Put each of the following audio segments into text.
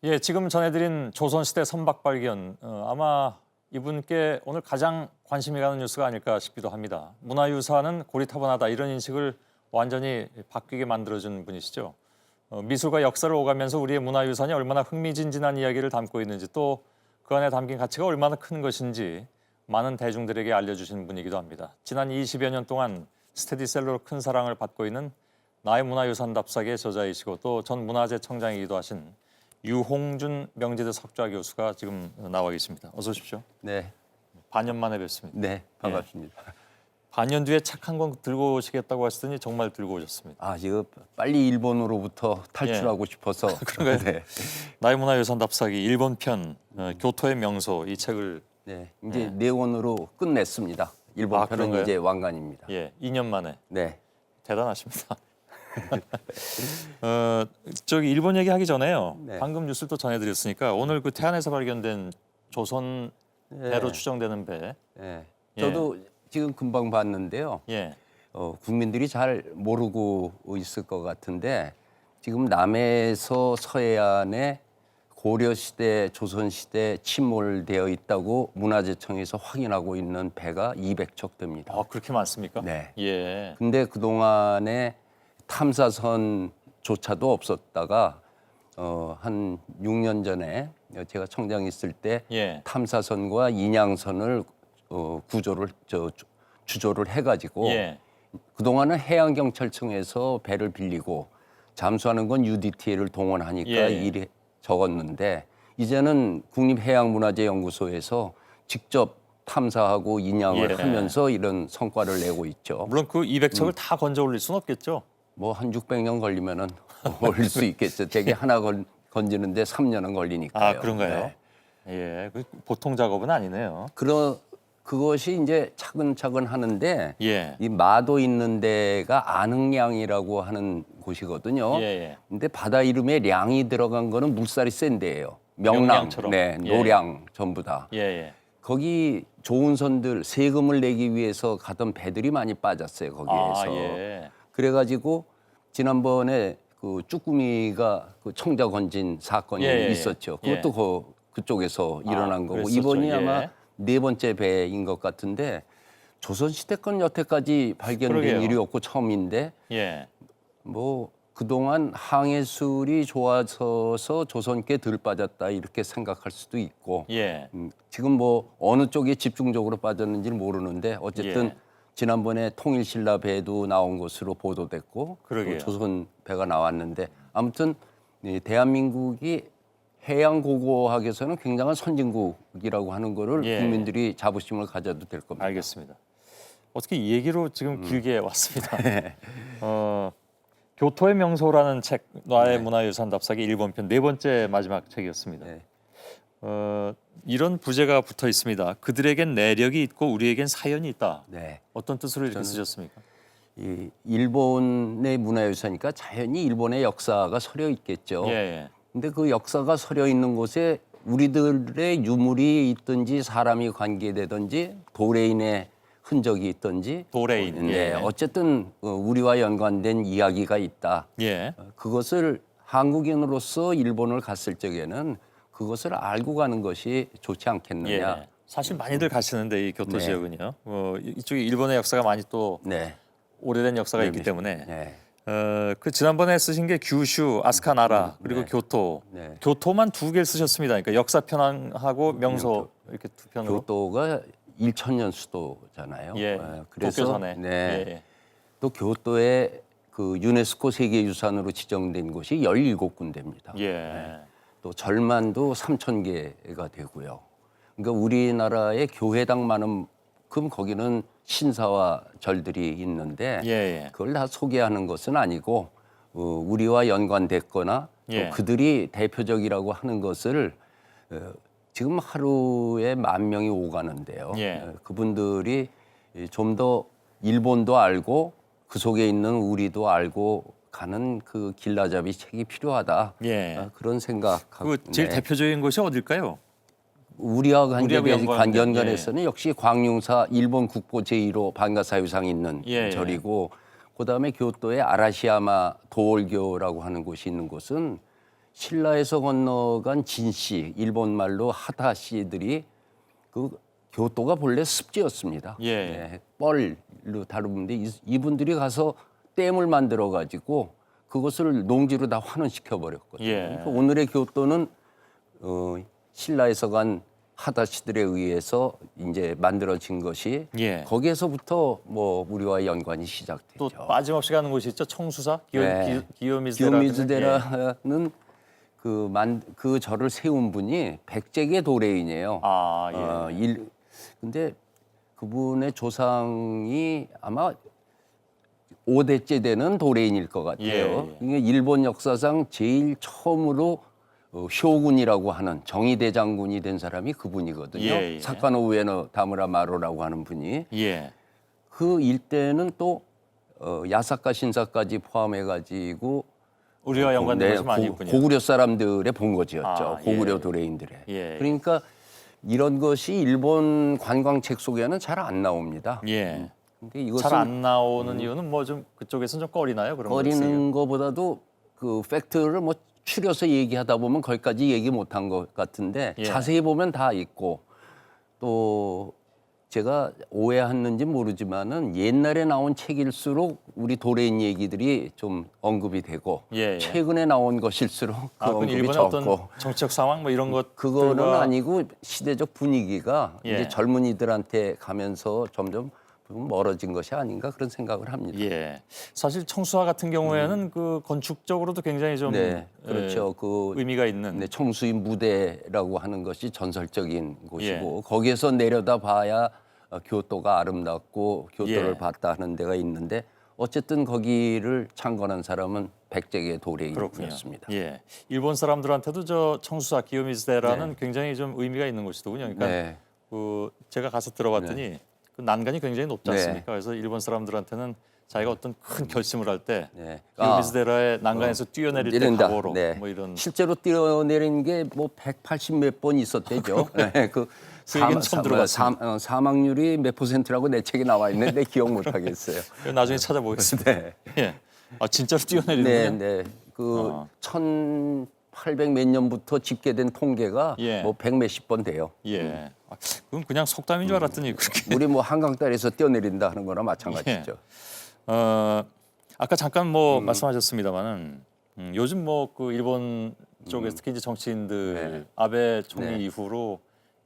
예, 지금 전해드린 조선시대 선박 발견, 아마 이분께 오늘 가장 관심이 가는 뉴스가 아닐까 싶기도 합니다. 문화유산은 고리타분하다 이런 인식을 완전히 바뀌게 만들어준 분이시죠. 미술과 역사를 오가면서 우리의 문화유산이 얼마나 흥미진진한 이야기를 담고 있는지 또 그 안에 담긴 가치가 얼마나 큰 것인지 많은 대중들에게 알려주신 분이기도 합니다. 지난 20여 년 동안 스테디셀러로 큰 사랑을 받고 있는 나의 문화유산 답사기의 저자이시고 또 전 문화재청장이기도 하신 유홍준 명지대 석좌 교수가 지금 나와 계십니다. 어서 오십시오. 네. 반년 만에 뵙습니다. 네, 반갑습니다. 반년 뒤에 책 한 권 들고 오시겠다고 하시더니 정말 들고 오셨습니다. 아, 지금 빨리 일본으로부터 탈출하고 싶어서. 그런가요? 네. 나의 문화유산 답사기 일본 편 교토의 명소 이 책을 네, 이제 네 권으로 끝냈습니다. 일본 편은 그런가요? 이제 완간입니다. 2년 만에 네. 대단하십니다. 저기 일본 얘기하기 전에요. 네. 방금 뉴스를 또 전해드렸으니까 오늘 그 태안에서 발견된 조선 배로 추정되는 배. 네. 예. 저도 지금 금방 봤는데요. 예. 국민들이 잘 모르고 있을 것 같은데 지금 남해에서 서해안에 고려시대, 조선시대 침몰되어 있다고 문화재청에서 확인하고 있는 배가 200척 됩니다. 그렇게 많습니까? 네. 예. 근데 그동안에 탐사선조차도 없었다가 한 6년 전에 제가 청장 있을 때 예. 탐사선과 인양선을 주조를 해가지고 예. 그동안은 해양경찰청에서 배를 빌리고 잠수하는 건 UDT를 동원하니까 예. 일이 적었는데 이제는 국립해양문화재연구소에서 직접 탐사하고 인양을 예. 하면서 이런 성과를 내고 있죠. 물론 그 200척을 다 건져 올릴 수는 없겠죠. 뭐 한 600년 걸리면은 올릴 수 있겠죠. 되게 하나 건지는데 3년은 걸리니까요. 그런가요? 네. 예. 그 보통 작업은 아니네요. 그것이 이제 차근차근 하는데 예. 이 마도 있는 데가 안흥량이라고 하는 곳이거든요. 예. 근데 바다 이름에 량이 들어간 거는 물살이 센 데예요. 명랑, 명량처럼. 네, 예. 노량 전부 다. 예. 거기 좋은 선들 세금을 내기 위해서 가던 배들이 많이 빠졌어요. 거기에서. 예. 그래가지고 지난번에 그 쭈꾸미가 그 청자 건진 사건이 예. 있었죠. 그것도 그쪽에서 일어난 거고 그랬었죠. 이번이 예. 아마 네 번째 배인 것 같은데 조선시대 건 여태까지 발견된 그러게요. 일이 없고 처음인데 예. 뭐 그동안 항해술이 좋아져서 조선께 덜 빠졌다 이렇게 생각할 수도 있고 예. 지금 뭐 어느 쪽에 집중적으로 빠졌는지는 모르는데 어쨌든 예. 지난번에 통일신라 배도 나온 것으로 보도됐고 그러게요. 또 조선 배가 나왔는데 아무튼 이 대한민국이 해양 고고학에서는 굉장한 선진국이라고 하는 거를 예. 국민들이 자부심을 가져도 될 겁니다. 알겠습니다. 어떻게 이 얘기로 지금 길게 왔습니다. 교토의 명소라는 책, 나의 문화유산 답사기 일본 편 네 번째 마지막 책이었습니다. 네. 이런 부제가 붙어 있습니다. 그들에겐 내력이 있고 우리에겐 사연이 있다. 네. 어떤 뜻으로 이렇게 쓰셨습니까? 이 일본의 문화유산이니까 자연히 일본의 역사가 서려 있겠죠. 예. 근데 그 역사가 서려 있는 곳에 우리들의 유물이 있든지 사람이 관계되든지 도래인의 흔적이 있든지 도래인. 네, 예. 어쨌든 우리와 연관된 이야기가 있다. 예. 그것을 한국인으로서 일본을 갔을 적에는 그것을 알고 가는 것이 좋지 않겠느냐. 예. 사실 많이들 가시는데 이 교토 네. 지역은요. 이쪽에 일본의 역사가 많이 또 네. 오래된 역사가 있기 때문에 네. 그 지난번에 쓰신 게 규슈, 아스카나라 그리고 교토. 네. 교토만 두 개를 쓰셨습니다. 그러니까 역사 편하고 명소 이렇게 두 편으로. 교토가 1000년 수도잖아요. 예. 그래서 도쿄전에. 네. 예. 또 교토에 그 유네스코 세계유산으로 지정된 곳이 17군데입니다. 예. 또 절만도 3000개가 되고요. 그러니까 우리나라의 교회당 많은만큼 거기는 신사와 절들이 있는데 예. 그걸 다 소개하는 것은 아니고 우리와 연관됐거나 예. 또 그들이 대표적이라고 하는 것을 지금 하루에 10,000명이 오가는데요. 예. 그분들이 좀 더 일본도 알고 그 속에 있는 우리도 알고 가는 그 길라잡이 책이 필요하다. 예. 그런 생각하고 그 제일 대표적인 곳이 어딜까요? 우리와 연관된, 연관해서는 역시 광룡사 일본 국보 제1호 반가사유상이 있는 예. 절이고 그다음에 교토의 아라시야마 도월교라고 하는 곳이 있는 곳은 신라에서 건너간 진씨, 일본 말로 하다씨들이 그 교토가 본래 습지였습니다. 예. 네, 뻘로 다루는데 이분들이 가서 댐을 만들어 가지고 그것을 농지로 다 환원시켜 버렸거든요. 예. 그러니까 오늘의 교토는 신라에서 간 하다시들에 의해서 이제 만들어진 것이 예. 거기에서부터 뭐 우리와 연관이 시작되죠. 또 빠짐없이 가는 곳이 있죠. 청수사 네. 기요미즈데라. 기요미즈데라는 그 절을 세운 분이 백제계 도레인이에요. 아 예. 근데 그분의 조상이 아마 5대째 되는 도레인일 것 같아요. 예. 이게 일본 역사상 제일 처음으로 쇼군이라고 하는 정의대 장군이 된 사람이 그분이거든요. 예. 사카노 우에노 다무라 마로라고 하는 분이. 예. 그 일대는 또 야사카 신사까지 포함해가지고 우리와 연관된 것이 많이 있군요. 고구려 사람들의 본거지였죠. 아, 고구려 예. 도레인들의. 예. 그러니까 이런 것이 일본 관광책 속에는 잘 안 나옵니다. 예. 근데 이것은 잘 안 나오는 이유는 뭐 좀 그쪽에서는 좀 꺼리나요? 그런 거리는 것보다도 그 팩트를 뭐 추려서 얘기하다 보면 거기까지 얘기 못한 것 같은데 예. 자세히 보면 다 있고 또 제가 오해했는지 모르지만은 옛날에 나온 책일수록 우리 도레인 얘기들이 좀 언급이 되고 예, 예. 최근에 나온 것일수록 그 그건 언급이 일본의 적고 어떤 정치적 상황 뭐 이런 것 그거는 아니고 시대적 분위기가 예. 이제 젊은이들한테 가면서 점점 멀어진 것이 아닌가 그런 생각을 합니다. 예. 사실 청수화 같은 경우에는 그 건축적으로도 굉장히 좀 네, 그렇죠. 그 의미가 있는. 네, 청수인 무대라고 하는 것이 전설적인 곳이고 예. 거기에서 내려다 봐야 교토가 아름답고 교토를 예. 봤다 하는 데가 있는데 어쨌든 거기를 창건한 사람은 백제계 그렇군요. 도레인이었습니다. 예. 일본 사람들한테도 저 청수사 기요미즈데라는 굉장히 좀 의미가 있는 곳이더군요. 그러니까 네. 그 제가 가서 들어봤더니 그 난간이 굉장히 높지 네. 않습니까? 그래서 일본 사람들한테는 자기가 어떤 큰 결심을 할 때 네. 기요미즈데라의 난간에서 뛰어내릴 때 내린다. 각오로 네. 뭐 이런 실제로 뛰어내린 게 뭐 180 몇 번 있었대죠. 네, 그 얘기는 처음 들어봤습니다. 사망률이 몇 %라고 내 책에 나와 있는데 기억 못 하겠어요. 나중에 찾아보겠습니다. 네. 예. 아 진짜로 뛰어내리는군요. 네, 네. 그 1800 몇 년부터 집계된 통계가 예. 뭐 100 몇십 번 돼요. 예. 아, 그건 그냥 속담인 줄 알았더니 그렇게. 우리 뭐 한강다리에서 뛰어내린다 하는 거나 마찬가지죠. 아까 잠깐 뭐 말씀하셨습니다만은 요즘 뭐 그 일본 쪽에서 특히 이제 정치인들 네. 아베 총리 네. 이후로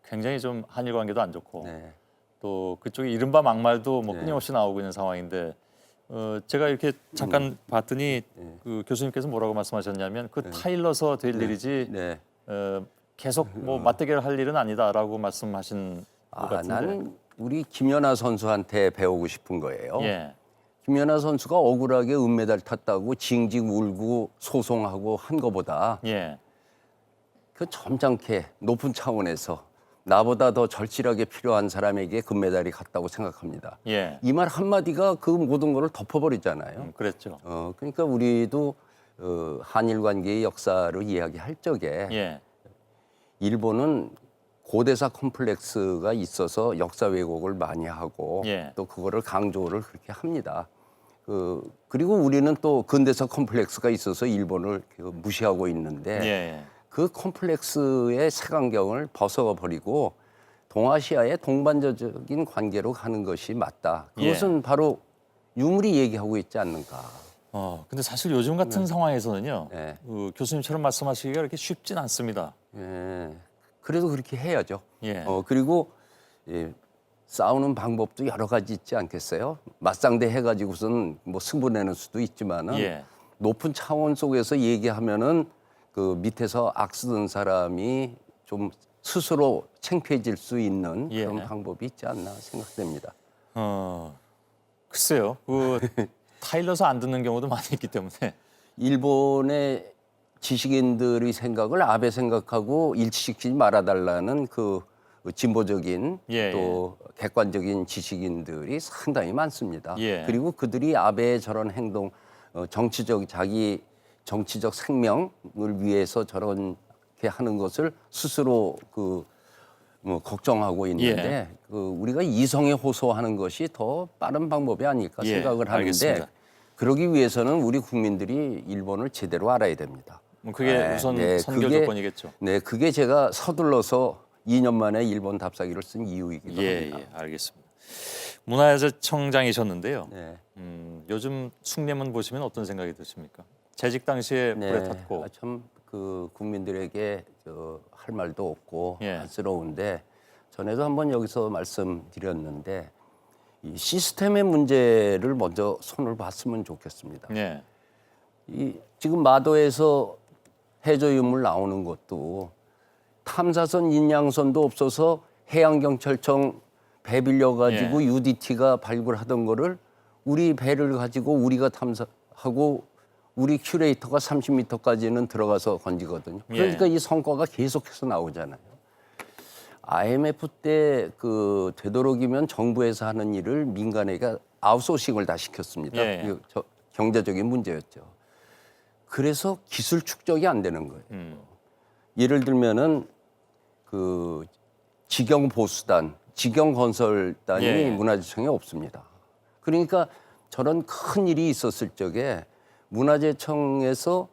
굉장히 좀 한일 관계도 안 좋고 네. 또 그쪽에 이른바 막말도 뭐 네. 끊임없이 나오고 있는 상황인데 제가 이렇게 잠깐 봤더니 그 교수님께서 뭐라고 말씀하셨냐면 그 타일러서 될 일이지 네. 계속 뭐 맞대결 할 일은 아니다라고 말씀하신 것 같은데. 나는 우리 김연아 선수한테 배우고 싶은 거예요. 예. 김연아 선수가 억울하게 은메달 탔다고 징징 울고 소송하고 한 거보다 예. 그 점잖게 높은 차원에서 나보다 더 절실하게 필요한 사람에게 금메달이 갔다고 생각합니다. 예. 이 말 한마디가 그 모든 거를 덮어버리잖아요. 그랬죠. 그러니까 우리도 한일 관계의 역사를 이야기할 적에 예. 일본은 고대사 컴플렉스가 있어서 역사 왜곡을 많이 하고 예. 또 그거를 강조를 그렇게 합니다. 그리고 우리는 또 근대사 컴플렉스가 있어서 일본을 무시하고 있는데 예. 그 컴플렉스의 색안경을 벗어버리고 동아시아의 동반자적인 관계로 가는 것이 맞다. 그것은 바로 유물이 얘기하고 있지 않는가. 근데 사실 요즘 같은 상황에서는요, 네. 교수님처럼 말씀하시기가 그렇게 쉽진 않습니다. 예. 그래도 그렇게 해야죠. 예. 그리고 싸우는 방법도 여러 가지 있지 않겠어요? 맞상대 해가지고선 뭐 승부내는 수도 있지만은 예. 높은 차원 속에서 얘기하면은 그 밑에서 악쓰던 사람이 좀 스스로 창피해질 수 있는 예. 그런 방법이 있지 않나 생각됩니다. 글쎄요, 그 타일러서 안 듣는 경우도 많이 있기 때문에. 일본의 지식인들의 생각을 아베 생각하고 일치시키지 말아달라는 그 진보적인 예, 또 객관적인 지식인들이 상당히 많습니다. 예. 그리고 그들이 아베의 저런 행동, 자기 정치적 생명을 위해서 저렇게 하는 것을 스스로 걱정하고 있는데 우리가 이성에 호소하는 것이 더 빠른 방법이 아닐까 예, 생각을 하는데 알겠습니다. 그러기 위해서는 우리 국민들이 일본을 제대로 알아야 됩니다. 그게 네, 우선 네, 선결 그게- 조건이겠죠. 네, 그게 제가 서둘러서 2년 만에 일본 답사기를 쓴 이유이기도 예, 합니다. 예, 알겠습니다. 문화재청장이셨는데요. 네. 요즘 숭례문 보시면 어떤 생각이 드십니까? 재직 당시에 불에 탔고, 참 그 국민들에게 할 말도 없고 예. 안쓰러운데 전에도 한번 여기서 말씀드렸는데 이 시스템의 문제를 먼저 손을 봤으면 좋겠습니다. 예, 이 지금 마도에서 해저 유물 나오는 것도 탐사선 인양선도 없어서 해양경찰청 배 빌려가지고 UDT가 발굴하던 거를 우리 배를 가지고 우리가 탐사하고 우리 큐레이터가 30m까지는 들어가서 건지거든요. 그러니까 이 성과가 계속해서 나오잖아요. IMF 때 그 되도록이면 정부에서 하는 일을 민간에게 아웃소싱을 다 시켰습니다. 예. 이거 경제적인 문제였죠. 그래서 기술 축적이 안 되는 거예요. 예를 들면은 그 직영 보수단, 직영 건설단이 예. 문화재청에 없습니다. 그러니까 저런 큰 일이 있었을 적에 문화재청에서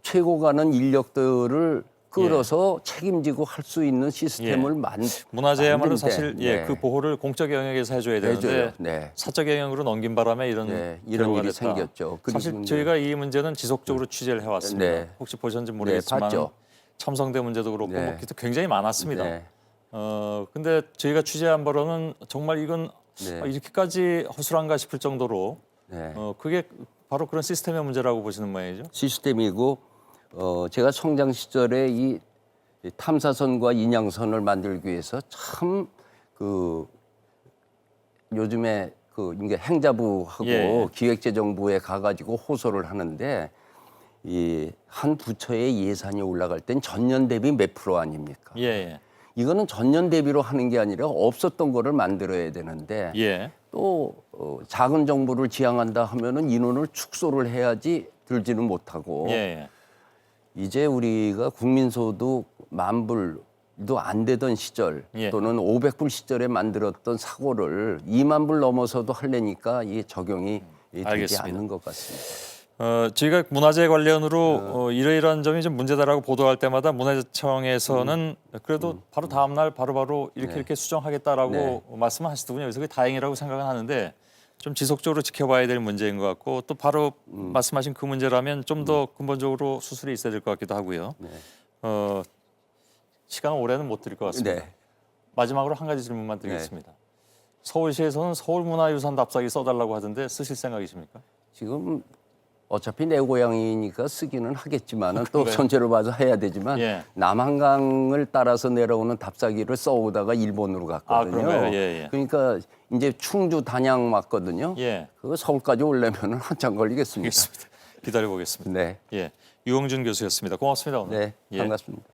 최고 가는 인력들을 끌어서 책임지고 할 수 있는 시스템을 문화재야말로 만들 때, 사실 네. 그 보호를 공적 영역에서 해줘야 되는데 해줘요. 네. 사적 영역으로 넘긴 바람에 이런 이런 결과가 일이 됐다. 생겼죠. 사실 그리고 저희가 이 문제는 지속적으로 취재를 해왔습니다. 네. 혹시 보셨는지 모르겠지만 봤죠. 첨성대 문제도 그렇고 네. 뭐 굉장히 많았습니다. 네. 근데 저희가 취재한 바로는 정말 이건 네. 이렇게까지 허술한가 싶을 정도로 네. 그게 바로 그런 시스템의 문제라고 보시는 모양이죠. 시스템이고 제가 청장 시절에 이 탐사선과 인양선을 만들기 위해서 참 그 요즘에 그 이게 행자부하고 예. 기획재정부에 가가지고 호소를 하는데 이 한 부처의 예산이 올라갈 땐 전년 대비 몇 프로 아닙니까? 예, 이거는 전년 대비로 하는 게 아니라 없었던 거를 만들어야 되는데 예, 또 작은 정부를 지향한다 하면은 인원을 축소를 해야지 들지는 못하고 예, 예. 이제 우리가 국민소득 10,000불도 안 되던 시절 예. 또는 500불 시절에 만들었던 사고를 2만 불 넘어서도 하려니까 이게 적용이 되지 알겠습니다. 않는 것 같습니다. 저희가 문화재 관련으로 이러이러한 점이 좀 문제다라고 보도할 때마다 문화재청에서는 그래도 바로 다음 날 바로바로 이렇게 수정하겠다라고 말씀하시더군요. 그래서 그게 다행이라고 생각은 하는데 좀 지속적으로 지켜봐야 될 문제인 것 같고 또 바로 말씀하신 그 문제라면 좀 더 근본적으로 수술이 있어야 될 것 같기도 하고요. 시간은 올해는 못 드릴 것 같습니다. 네. 마지막으로 한 가지 질문만 드리겠습니다. 서울시에서는 서울문화유산 답사기 써달라고 하던데 쓰실 생각이십니까? 지금 어차피 내 고향이니까 쓰기는 하겠지만은 또 그래요? 선제로 봐서 해야 되지만 예. 남한강을 따라서 내려오는 답사기를 써오다가 일본으로 갔거든요. 그런가요? 예, 예. 그러니까 이제 충주 단양 왔거든요. 예, 그거 서울까지 오려면 한참 걸리겠습니다. 알겠습니다. 기다려 보겠습니다. 네, 예, 유홍준 교수였습니다. 고맙습니다 오늘. 네, 예. 반갑습니다.